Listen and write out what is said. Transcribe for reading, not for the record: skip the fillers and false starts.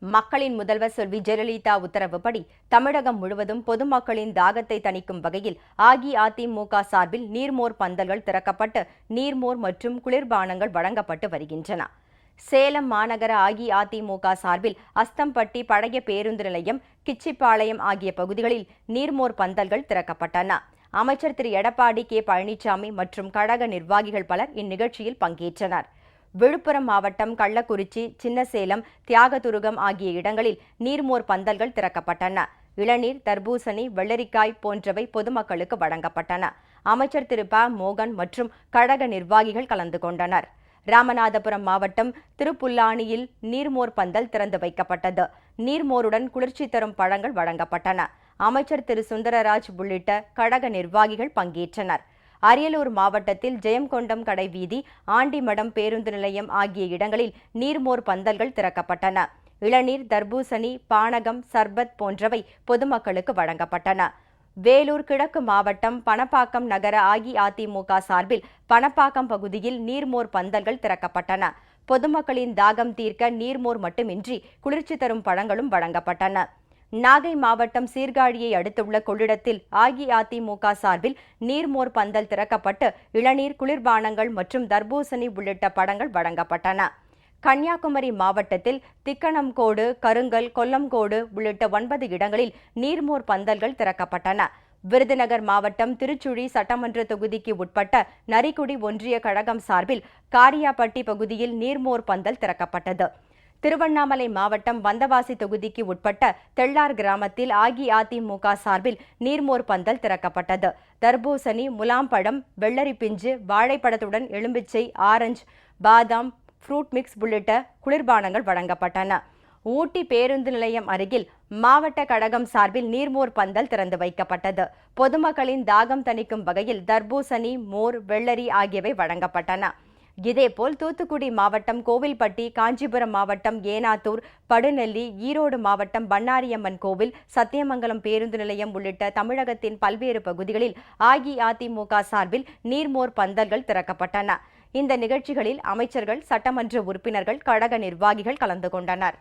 மக்களின் முதல்வர் செல்வி ஜெயலலிதா உத்தரவுப்படி தமிழகம் முழுவதும் பொதுமக்களின் தாகத்தை தணிக்கும் வகையில் அஇஅதிமுக சார்பில் நீர்மோர் பந்தல்கள் திறக்கப்பட்டு நீர்மோர் மற்றும் குளிர்பானங்கள் வழங்கப்பட்டு வருகின்றன. சேலம் மாநகர அஇஅதிமுக சார்பில் அஸ்தம்பட்டி பழைய பேருந்து நிலையம், கிச்சிப்பாளையம் ஆகிய பகுதிகளில் நீர்மோர் பந்தல்கள் திறக்கப்பட்டன. அமைச்சர் திரு எடப்பாடி கே பழனிசாமி மற்றும் கழக நிர்வாகிகள் பலர் இந்நிகழ்ச்சியில் பங்கேற்றனர். விழுப்புரம் மாவட்டம் கள்ளக்குறிச்சி, சின்னசேலம், தியாகதுருகம் ஆகிய இடங்களில் நீர்மோர் பந்தல்கள் திறக்கப்பட்டன. இளநீர், தர்பூசணி, வெள்ளரிக்காய் போன்றவை பொதுமக்களுக்கு வழங்கப்பட்டன. அமைச்சர் திரு ப. மோகன் மற்றும் கழக நிர்வாகிகள் கலந்து கொண்டனர். ராமநாதபுரம் மாவட்டம் திருப்புல்லானியில் நீர்மோர் பந்தல் திறந்து வைக்கப்பட்டது. நீர்மோருடன் குளிர்ச்சி தரும் பழங்கள் வழங்கப்பட்டன. அமைச்சர் திரு சுந்தரராஜ் உள்ளிட்ட கழக நிர்வாகிகள் பங்கேற்றனர். அரியலூர் மாவட்டத்தில் ஜெயங்கொண்டம் கடைவீதி, ஆண்டிமடம் பேருந்து நிலையம் ஆகிய இடங்களில் நீர்மோர் பந்தல்கள் திறக்கப்பட்டன. இளநீர், தர்பூசணி, பானகம், சர்பத் போன்றவை பொதுமக்களுக்கு வழங்கப்பட்டன. வேலூர் கிழக்கு மாவட்டம் பணப்பாக்கம் நகர அஇஅதிமுக சார்பில் பணப்பாக்கம் பகுதியில் நீர்மோர் பந்தல்கள் திறக்கப்பட்டன. பொதுமக்களின் தாகம் தீர்க்க நீர்மோர் மட்டுமின்றி குளிர்ச்சி தரும் பழங்களும் வழங்கப்பட்டன. நாகை மாவட்டம் சீர்காழியை அடுத்துள்ள கொள்ளிடத்தில் அஇஅதிமுக சார்பில் நீர்மோர் பந்தல் திறக்கப்பட்டு இளநீர், குளிர்பானங்கள் மற்றும் தர்பூசணி உள்ளிட்ட பழங்கள் வழங்கப்பட்டன. கன்னியாகுமரி மாவட்டத்தில் திக்கணம்கோடு, கருங்கல், கொல்லம்கோடு உள்ளிட்ட 9 இடங்களில் நீர்மோர் பந்தல்கள் திறக்கப்பட்டன. விருதுநகர் மாவட்டம் திருச்சுழி சட்டமன்ற தொகுதிக்கு உட்பட்ட நரிக்குடி ஒன்றிய கழகம் சார்பில் காரியாப்பட்டி பகுதியில் நீர்மோர் பந்தல் திறக்கப்பட்டது. திருவண்ணாமலை மாவட்டம் வந்தவாசி தொகுதிக்கு உட்பட்ட தெள்ளார் கிராமத்தில் அஇஅதிமுக சார்பில் நீர்மோர் பந்தல் திறக்கப்பட்டது. தர்பூசணி, முலாம்பழம், வெள்ளரி பிஞ்சு, வாழைப்பழத்துடன் எலும்பிச்சை, ஆரஞ்சு, பாதாம், ஃப்ரூட் மிக்ஸ் உள்ளிட்ட குளிர்பானங்கள் வழங்கப்பட்டன. ஊட்டி பேருந்து நிலையம் அருகில் மாவட்ட கழகம் சார்பில் நீர்மோர் பந்தல் திறந்து வைக்கப்பட்டது. பொதுமக்களின் தாகம் தணிக்கும் வகையில் தர்பூசணி, மோர், வெள்ளரி ஆகியவை வழங்கப்பட்டன. இதேபோல் தூத்துக்குடி மாவட்டம் கோவில்பட்டி, காஞ்சிபுரம் மாவட்டம் ஏனாத்தூர், படுநெல்லி, ஈரோடு மாவட்டம் பண்ணாரியம்மன் கோவில், சத்தியமங்கலம் பேருந்து நிலையம் உள்ளிட்ட தமிழகத்தின் பல்வேறு பகுதிகளில் அஇஅதிமுக சார்பில் நீர்மோர் பந்தல்கள் திறக்கப்பட்டன. இந்த நிகழ்ச்சிகளில் அமைச்சர்கள், சட்டமன்ற உறுப்பினர்கள், கழக நிர்வாகிகள் கலந்து கொண்டனர்.